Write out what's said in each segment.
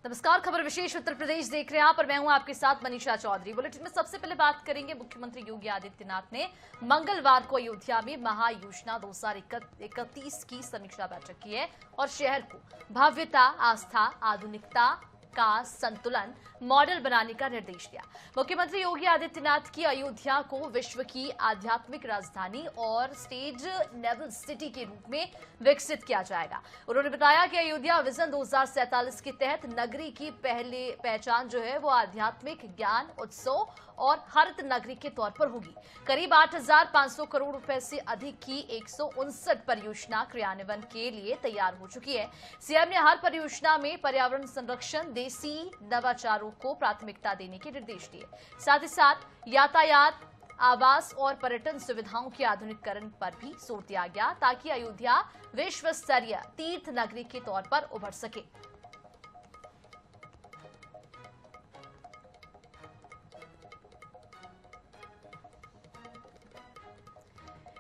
नमस्कार, खबर विशेष उत्तर प्रदेश देख रहे हैं आप और मैं हूं आपके साथ मनीषा चौधरी। बुलेटिन में सबसे पहले बात करेंगे, मुख्यमंत्री योगी आदित्यनाथ ने मंगलवार को अयोध्या में महायोजना 2031 की समीक्षा बैठक की है और शहर को भव्यता, आस्था, आधुनिकता का संतुलन मॉडल बनाने का निर्देश दिया। मुख्यमंत्री योगी आदित्यनाथ की अयोध्या को विश्व की आध्यात्मिक राजधानी और स्टेज नेवल सिटी के रूप में विकसित किया जाएगा। उन्होंने बताया कि अयोध्या विजन 2047 के तहत नगरी की पहले पहचान जो है वो आध्यात्मिक, ज्ञान, उत्सव और हरित नगरी के तौर पर होगी। करीब 8,500 करोड़ रुपए से अधिक की 159 परियोजना क्रियान्वयन के लिए तैयार हो चुकी है। सीएम ने हर परियोजना में पर्यावरण संरक्षण, देसी नवाचारों को प्राथमिकता देने के निर्देश दिए। साथ ही साथ यातायात, आवास और पर्यटन सुविधाओं के आधुनिकीकरण पर भी जोर दिया गया ताकि अयोध्या विश्व स्तरीय तीर्थ नगरी के तौर पर उभर सके।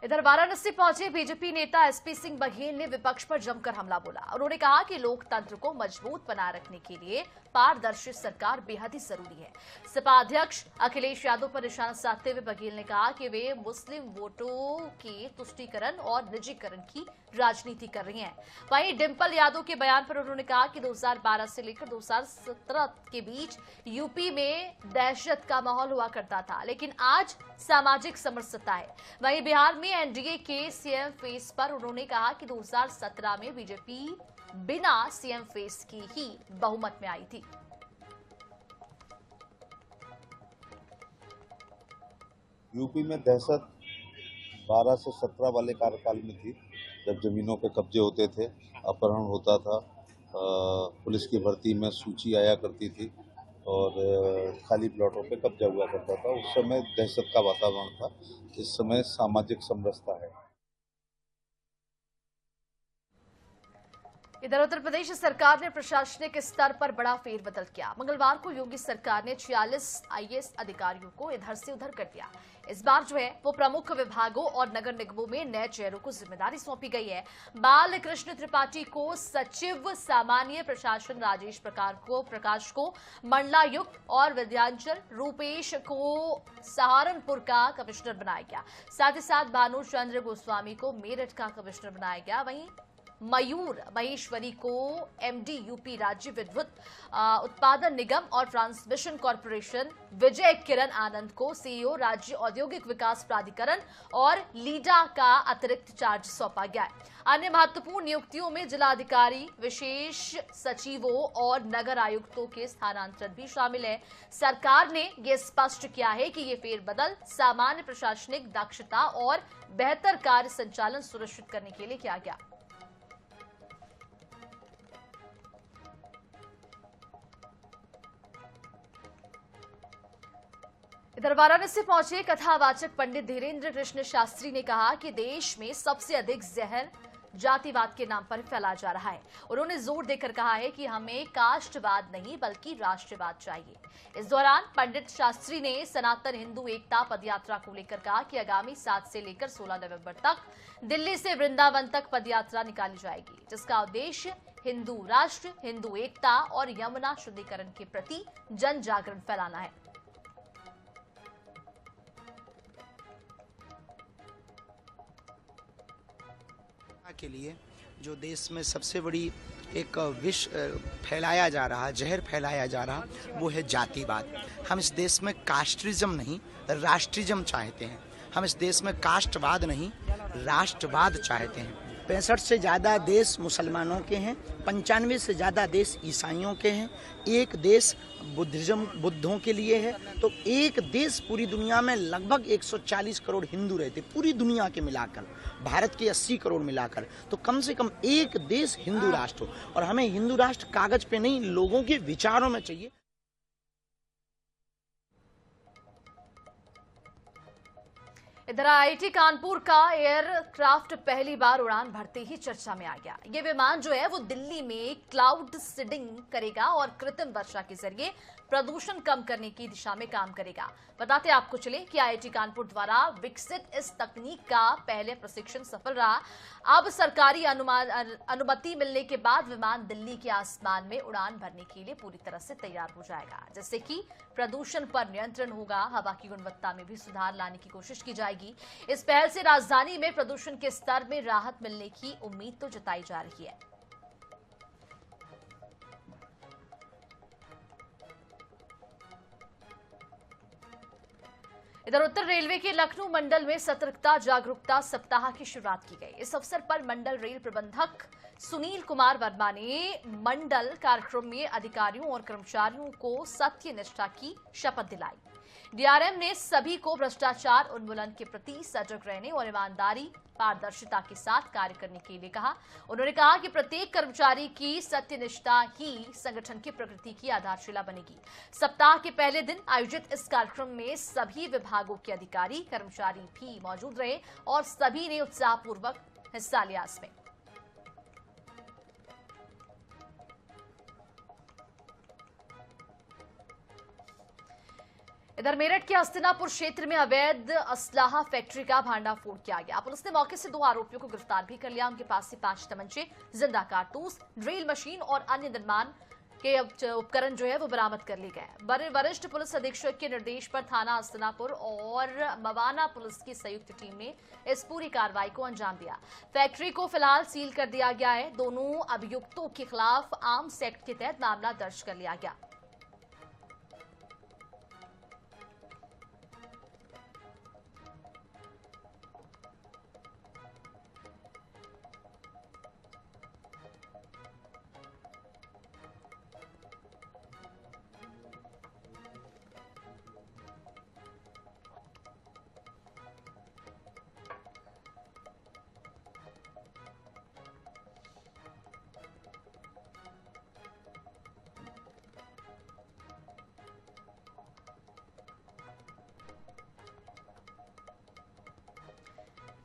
इधर वाराणसी पहुंचे बीजेपी नेता एसपी सिंह बघेल ने विपक्ष पर जमकर हमला बोला। उन्होंने कहा कि लोकतंत्र को मजबूत बनाए रखने के लिए पारदर्शी सरकार बेहद ही जरूरी है। सपा अध्यक्ष अखिलेश यादव पर निशाना साधते हुए बघेल ने कहा कि वे मुस्लिम वोटों के तुष्टीकरण और निजीकरण की राजनीति कर रही हैं। वहीं डिंपल यादव के बयान पर उन्होंने कहा कि 2012 से लेकर 2017 के बीच यूपी में दहशत का माहौल हुआ करता था, लेकिन आज सामाजिक समरसता है। वहीं बिहार में एनडीए के सीएम फेस पर उन्होंने कहा कि 2017 में बीजेपी बिना सीएम फेस की ही बहुमत में आई थी। यूपी में दहशत 12 से 17 वाले कार्यकाल में थी, जब जमीनों पे कब्जे होते थे, अपहरण होता था, पुलिस की भर्ती में सूची आया करती थी और खाली प्लॉटों पे कब्जा हुआ करता था। उस समय दहशत का वातावरण था। इस समय सामाजिक समरसता है। इधर उत्तर प्रदेश सरकार ने प्रशासनिक स्तर पर बड़ा फेरबदल किया। मंगलवार को योगी सरकार ने 46 आईएएस अधिकारियों को इधर से उधर कर दिया। इस बार जो है वो प्रमुख विभागों और नगर निगमों में नए चेहरों को जिम्मेदारी सौंपी गई है। बाल कृष्ण त्रिपाठी को सचिव सामान्य प्रशासन, राजेश प्रकाश को मंडलायुक्त और विद्यांचल रूपेश को सहारनपुर का कमिश्नर बनाया गया। साथ ही साथ भानु चंद्र गोस्वामी को मेरठ का कमिश्नर बनाया गया। वहीं मयूर महेश्वरी को एमडी यूपी राज्य विद्युत उत्पादन निगम और ट्रांसमिशन कॉर्पोरेशन, विजय किरण आनंद को सीईओ राज्य औद्योगिक विकास प्राधिकरण और लीडा का अतिरिक्त चार्ज सौंपा गया है। अन्य महत्वपूर्ण नियुक्तियों में जिलाधिकारी, विशेष सचिवों और नगर आयुक्तों के स्थानांतरण भी शामिल है। सरकार ने यह स्पष्ट किया है कि ये फेरबदल सामान्य प्रशासनिक दक्षता और बेहतर कार्य संचालन सुनिश्चित करने के लिए किया गया। इधर वाराणसी पहुंचे कथावाचक पंडित धीरेन्द्र कृष्ण शास्त्री ने कहा कि देश में सबसे अधिक जहर जातिवाद के नाम पर फैला जा रहा है। उन्होंने जोर देकर कहा है कि हमें कास्टवाद नहीं बल्कि राष्ट्रवाद चाहिए। इस दौरान पंडित शास्त्री ने सनातन हिंदू एकता पदयात्रा को लेकर कहा कि आगामी 7 से लेकर 16 नवंबर तक दिल्ली से वृंदावन तक पदयात्रा निकाली जाएगी, जिसका उद्देश्य हिंदू राष्ट्र, हिंदू एकता और यमुना शुद्धिकरण के प्रति जन जागरण फैलाना है। के लिए जो देश में सबसे बड़ी एक विष फैलाया जा रहा, जहर फैलाया जा रहा, वो है जातिवाद। हम इस देश में कास्टिज्म नहीं राष्ट्रिज्म चाहते हैं। हम इस देश में कास्टवाद नहीं राष्ट्रवाद चाहते हैं। 65 से ज़्यादा देश मुसलमानों के हैं, 95 से ज़्यादा देश ईसाइयों के हैं, एक देश बुद्धों के लिए है। तो एक देश पूरी दुनिया में लगभग 140 करोड़ हिंदू रहते, पूरी दुनिया के मिलाकर, भारत के 80 करोड़ मिलाकर। तो कम से कम एक देश हिंदू राष्ट्र हो, और हमें हिंदू राष्ट्र कागज पे नहीं, लोगों के विचारों में चाहिए। इधर आईआईटी कानपुर का एयरक्राफ्ट पहली बार उड़ान भरते ही चर्चा में आ गया। ये विमान जो है वो दिल्ली में क्लाउड सीडिंग करेगा और कृत्रिम वर्षा के जरिए प्रदूषण कम करने की दिशा में काम करेगा। बताते आपको चले कि आईआईटी कानपुर द्वारा विकसित इस तकनीक का पहले प्रशिक्षण सफल रहा। अब सरकारी अनुमति मिलने के बाद विमान दिल्ली के आसमान में उड़ान भरने के लिए पूरी तरह से तैयार हो जाएगा, जिससे कि प्रदूषण पर नियंत्रण होगा। हवा की गुणवत्ता में भी सुधार लाने की कोशिश की जाएगी। इस पहल से राजधानी में प्रदूषण के स्तर में राहत मिलने की उम्मीद तो जताई जा रही है। इधर उत्तर रेलवे के लखनऊ मंडल में सतर्कता जागरूकता सप्ताह की शुरुआत की गई। इस अवसर पर मंडल रेल प्रबंधक सुनील कुमार वर्मा ने मंडल कार्यक्रम में अधिकारियों और कर्मचारियों को सत्य निष्ठा की शपथ दिलाई। डीआरएम ने सभी को भ्रष्टाचार उन्मूलन के प्रति सजग रहने और ईमानदारी पारदर्शिता के साथ कार्य करने के लिए कहा। उन्होंने कहा कि प्रत्येक कर्मचारी की सत्यनिष्ठा ही संगठन की प्रगति की आधारशिला बनेगी। सप्ताह के पहले दिन आयोजित इस कार्यक्रम में सभी विभागों के अधिकारी कर्मचारी भी मौजूद रहे और सभी ने उत्साहपूर्वक हिस्सा लिया इसमें। इधर मेरठ के हस्तिनापुर क्षेत्र में अवैध असलाहा फैक्ट्री का भांडाफोड़ किया गया। पुलिस ने मौके से 2 आरोपियों को गिरफ्तार भी कर लिया। उनके पास से 5 तमंचे, जिंदा कारतूस, ड्रिल मशीन और अन्य निर्माण के उपकरण जो है वो बरामद कर लिए गए। वरिष्ठ पुलिस अधीक्षक के निर्देश पर थाना हस्तिनापुर और मवाना पुलिस की संयुक्त टीम ने इस पूरी कार्रवाई को अंजाम दिया। फैक्ट्री को फिलहाल सील कर दिया गया है। दोनों अभियुक्तों के खिलाफ आर्म्स एक्ट के तहत मामला दर्ज कर लिया गया।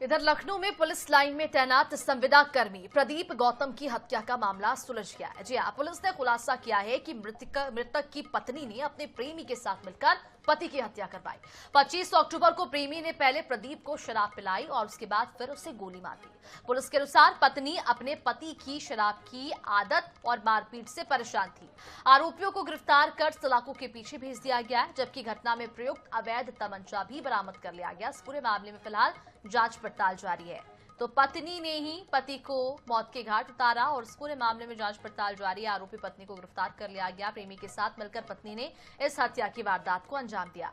इधर लखनऊ में पुलिस लाइन में तैनात संविदा कर्मी प्रदीप गौतम की हत्या का मामला सुलझ गया है। जी हां, पुलिस ने खुलासा किया है कि मृतक की पत्नी ने अपने प्रेमी के साथ मिलकर पति की हत्या करवाई। 25 अक्टूबर को प्रेमी ने पहले प्रदीप को शराब पिलाई और उसके बाद फिर उसे गोली मार दी। पुलिस के अनुसार पत्नी अपने पति की शराब की आदत और मारपीट से परेशान थी। आरोपियों को गिरफ्तार कर सलाखों के पीछे भेज दिया गया है, जबकि घटना में प्रयुक्त अवैध तमंचा भी बरामद कर लिया गया। इस पूरे मामले में फिलहाल जांच पड़ताल जारी है। तो पत्नी ने ही पति को मौत के घाट उतारा और इस पूरे मामले में जांच पड़ताल जारी है। आरोपी पत्नी को गिरफ्तार कर लिया गया। प्रेमी के साथ मिलकर पत्नी ने इस हत्या की वारदात को अंजाम दिया।